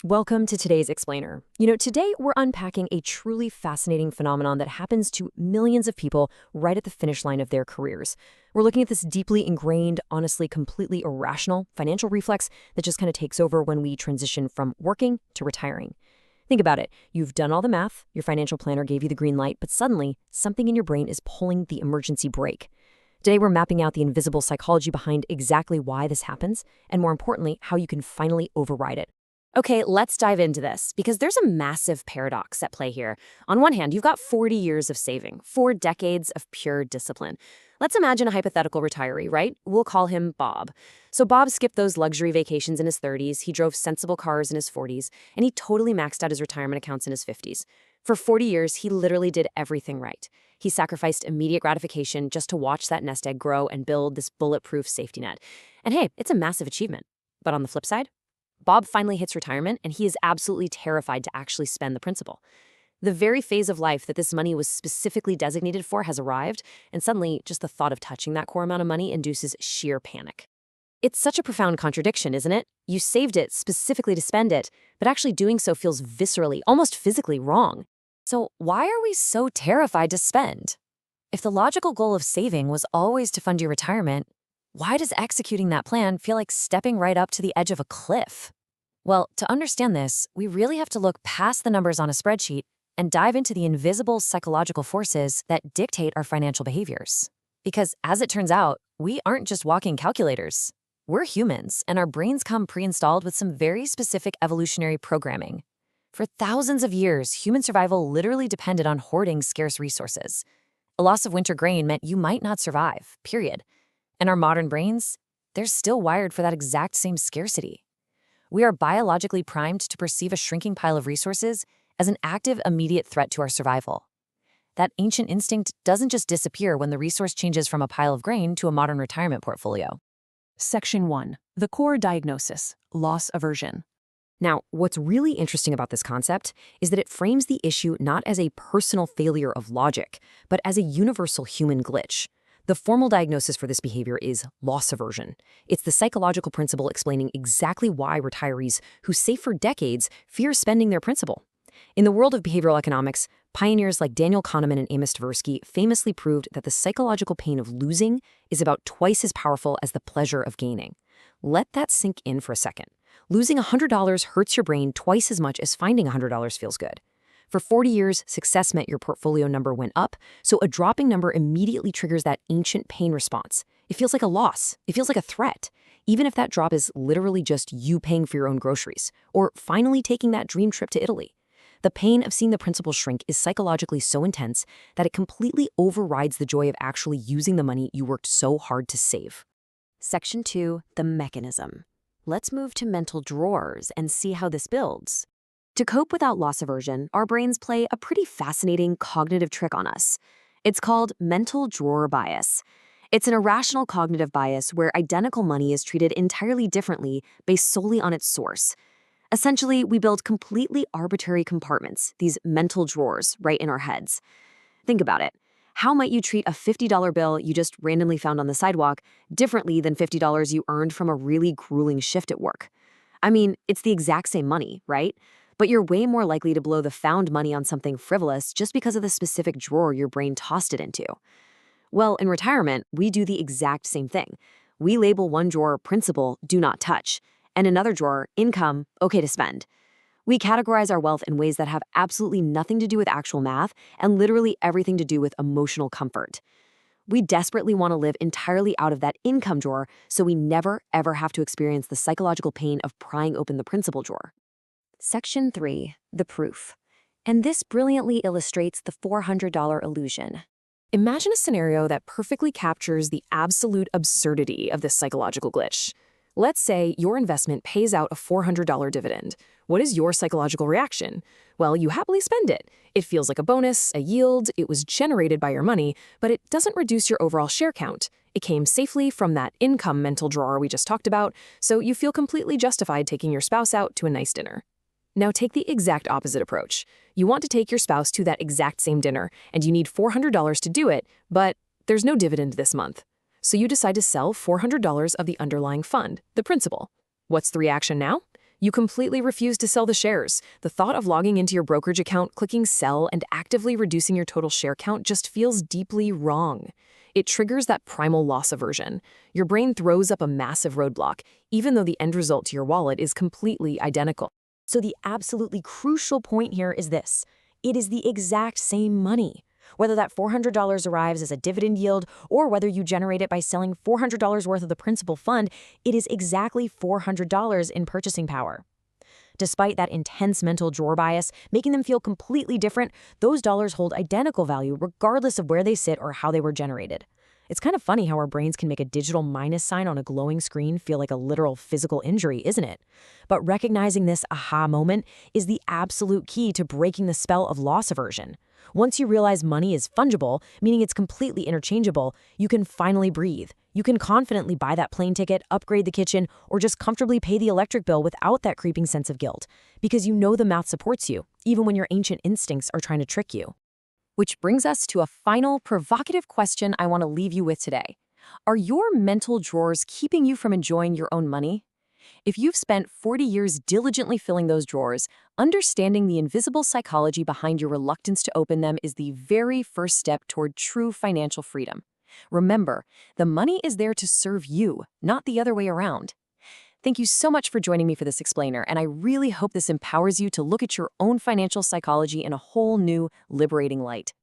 Welcome to today's Explainer. Today we're unpacking a truly fascinating phenomenon that happens to millions of people right at the finish line of their careers. We're looking at this deeply ingrained, honestly completely irrational financial reflex that just kind of takes over when we transition from working to retiring. Think about it. You've done all the math, your financial planner gave you the green light, but suddenly something in your brain is pulling the emergency brake. Today we're mapping out the invisible psychology behind exactly why this happens, and more importantly, how you can finally override it. Okay, let's dive into this because there's a massive paradox at play here. On one hand, you've got 40 years of saving, 4 decades of pure discipline. Let's imagine a hypothetical retiree, right? We'll call him Bob. So Bob skipped those luxury vacations in his 30s, he drove sensible cars in his 40s, and he totally maxed out his retirement accounts in his 50s. For 40 years, he literally did everything right. He sacrificed immediate gratification just to watch that nest egg grow and build this bulletproof safety net. And hey, it's a massive achievement. But on the flip side, Bob finally hits retirement, and he is absolutely terrified to actually spend the principal. The very phase of life that this money was specifically designated for has arrived, and suddenly just the thought of touching that core amount of money induces sheer panic. It's such a profound contradiction, isn't it? You saved it specifically to spend it, but actually doing so feels viscerally, almost physically wrong. So why are we so terrified to spend? If the logical goal of saving was always to fund your retirement, why does executing that plan feel like stepping right up to the edge of a cliff? Well, to understand this, we really have to look past the numbers on a spreadsheet and dive into the invisible psychological forces that dictate our financial behaviors. Because as it turns out, we aren't just walking calculators. We're humans, and our brains come pre-installed with some very specific evolutionary programming. For thousands of years, human survival literally depended on hoarding scarce resources. A loss of winter grain meant you might not survive, period. And our modern brains, they're still wired for that exact same scarcity. We are biologically primed to perceive a shrinking pile of resources as an active, immediate threat to our survival. That ancient instinct doesn't just disappear when the resource changes from a pile of grain to a modern retirement portfolio. Section 1. The core diagnosis, loss aversion. Now, what's really interesting about this concept is that it frames the issue not as a personal failure of logic, but as a universal human glitch. The formal diagnosis for this behavior is loss aversion. It's the psychological principle explaining exactly why retirees who save for decades fear spending their principal. In the world of behavioral economics, pioneers like Daniel Kahneman and Amos Tversky famously proved that the psychological pain of losing is about twice as powerful as the pleasure of gaining. Let that sink in for a second. Losing $100 hurts your brain twice as much as finding $100 feels good. For 40 years, success meant your portfolio number went up, so a dropping number immediately triggers that ancient pain response. It feels like a loss. It feels like a threat, even if that drop is literally just you paying for your own groceries, or finally taking that dream trip to Italy. The pain of seeing the principal shrink is psychologically so intense that it completely overrides the joy of actually using the money you worked so hard to save. Section 2, the mechanism. Let's move to mental drawers and see how this builds. To cope without loss aversion, our brains play a pretty fascinating cognitive trick on us. It's called mental drawer bias. It's an irrational cognitive bias where identical money is treated entirely differently based solely on its source. Essentially, we build completely arbitrary compartments, these mental drawers, right in our heads. Think about it. How might you treat a $50 bill you just randomly found on the sidewalk differently than $50 you earned from a really grueling shift at work? I mean, it's the exact same money, right? But you're way more likely to blow the found money on something frivolous just because of the specific drawer your brain tossed it into. Well, in retirement, we do the exact same thing. We label one drawer principal, do not touch, and another drawer income, okay to spend. We categorize our wealth in ways that have absolutely nothing to do with actual math and literally everything to do with emotional comfort. We desperately want to live entirely out of that income drawer so we never, ever have to experience the psychological pain of prying open the principal drawer. Section 3, the proof. And this brilliantly illustrates the $400 illusion. Imagine a scenario that perfectly captures the absolute absurdity of this psychological glitch. Let's say your investment pays out a $400 dividend. What is your psychological reaction? Well, you happily spend it. It feels like a bonus, a yield, it was generated by your money, but it doesn't reduce your overall share count. It came safely from that income mental drawer we just talked about, so you feel completely justified taking your spouse out to a nice dinner. Now take the exact opposite approach. You want to take your spouse to that exact same dinner, and you need $400 to do it, but there's no dividend this month. So you decide to sell $400 of the underlying fund, the principal. What's the reaction now? You completely refuse to sell the shares. The thought of logging into your brokerage account, clicking sell, and actively reducing your total share count just feels deeply wrong. It triggers that primal loss aversion. Your brain throws up a massive roadblock, even though the end result to your wallet is completely identical. So the absolutely crucial point here is this. It is the exact same money. Whether that $400 arrives as a dividend yield or whether you generate it by selling $400 worth of the principal fund, it is exactly $400 in purchasing power. Despite that intense mental drawer bias, making them feel completely different, those dollars hold identical value regardless of where they sit or how they were generated. It's kind of funny how our brains can make a digital minus sign on a glowing screen feel like a literal physical injury, isn't it? But recognizing this aha moment is the absolute key to breaking the spell of loss aversion. Once you realize money is fungible, meaning it's completely interchangeable, you can finally breathe. You can confidently buy that plane ticket, upgrade the kitchen, or just comfortably pay the electric bill without that creeping sense of guilt, because you know the math supports you, even when your ancient instincts are trying to trick you. Which brings us to a final provocative question I want to leave you with today. Are your mental drawers keeping you from enjoying your own money? If you've spent 40 years diligently filling those drawers, understanding the invisible psychology behind your reluctance to open them is the very first step toward true financial freedom. Remember, the money is there to serve you, not the other way around. Thank you so much for joining me for this explainer, and I really hope this empowers you to look at your own financial psychology in a whole new, liberating light.